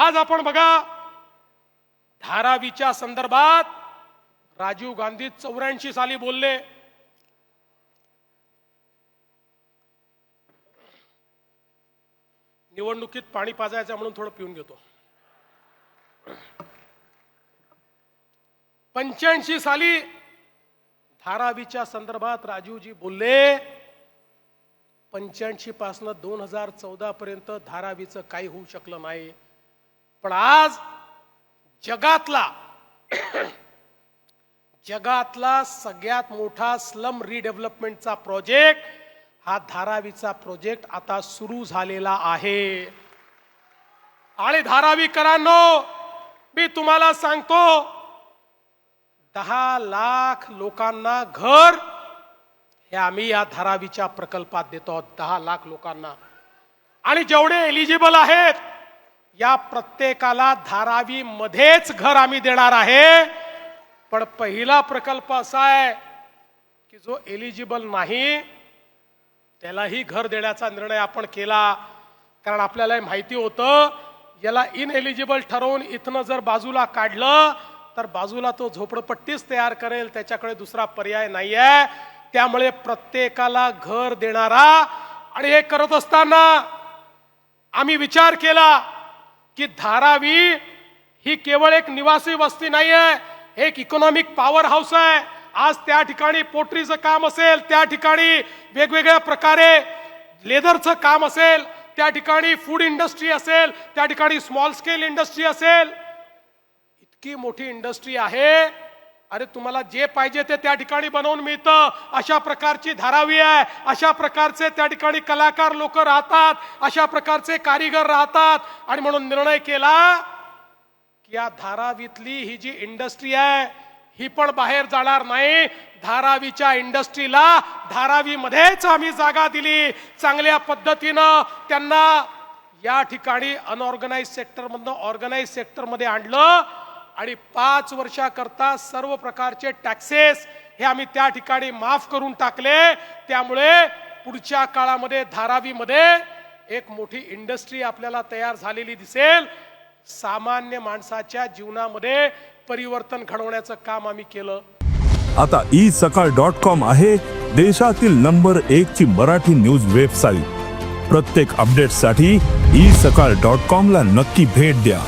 आज आपण बघा धारावीच्या संदर्भात राजीव गांधी 84 साली बोलले, निवडणुकीत पाणी पाजायचं म्हणून थोडं पिऊन घेतो। 85 साली धारावीच्या संदर्भात राजीवजी बोलले। 85 पासून 2014 पर्यंत धारावीचं काही होऊ शकलं नाही, पण आज जगातला सगळ्यात मोठा स्लम रिडेव्हलपमेंटचा प्रोजेक्ट हा धारावीचा प्रोजेक्ट आता सुरू झालेला आहे। आणि धारावीकरांनो, मी तुम्हाला सांगतो, 10 लाख लोकांना घर हे आम्ही या धारावीच्या प्रकल्पात देतो। 10 लाख लोकांना, आणि जेवढे एलिजिबल आहेत या प्रत्येकाला धारावी मध्येच घर आम्ही देणार आहे। पण पहिला प्रकल्प असा आहे की जो एलिजिबल नाही त्यालाही घर देण्याचा निर्णय आपण केला, कारण आपल्याला माहिती होतं याला इनएलिजिबल ठरवून इथनं जर बाजूला काढलं तर बाजूला तो झोपडपट्टीच तयार करेल, त्याच्याकडे दुसरा पर्याय नाहीये। त्यामुळे प्रत्येकाला घर देणारा, आणि हे करत असताना आम्ही विचार केला की धारावी ही केवळ एक निवासी वस्ती नाहीये, एक इकॉनॉमिक पॉवर हाऊस आहे। आज त्या ठिकाणी पोट्रीचं काम असेल, त्या ठिकाणी वेगवेगळ्या प्रकारे लेदरचं काम असेल, त्या ठिकाणी फूड इंडस्ट्री असेल, त्या ठिकाणी स्मॉल स्केल इंडस्ट्री असेल, इतकी मोठी इंडस्ट्री आहे। अरे तुम्हाला जे पाहिजे ते त्या ठिकाणी बनवून मिळतं, अशा प्रकारची धारावी आहे। अशा प्रकारचे त्या ठिकाणी कलाकार लोक राहतात, अशा प्रकारचे कारीगर राहतात, आणि म्हणून निर्णय केला की या धारावीतली ही जी इंडस्ट्री आहे ही पण बाहेर जाणार नाही। धारावीच्या इंडस्ट्रीला धारावीमध्येच आम्ही जागा दिली। चांगल्या पद्धतीनं त्यांना या ठिकाणी अनऑर्गनाइज सेक्टरमधनं ऑर्गनाइज सेक्टरमध्ये आणलं, आणि 5 वर्षाकरता सर्व प्रकारचे टॅक्सेस हे आम्ही त्या ठिकाणी माफ करून टाकले। त्यामुळे पुढच्या काळामध्ये धारावीमध्ये एक मोठी इंडस्ट्री आपल्याला तयार झालेली दिसेल। सामान्य माणसाच्या जीवनामध्ये परिवर्तन घडवण्याचं काम आम्ही केलं। आता isakal.com आहे देशातील नंबर 1 ची मराठी न्यूज वेबसाईट। प्रत्येक अपडेटसाठी isakal.com ला नक्की भेट द्या।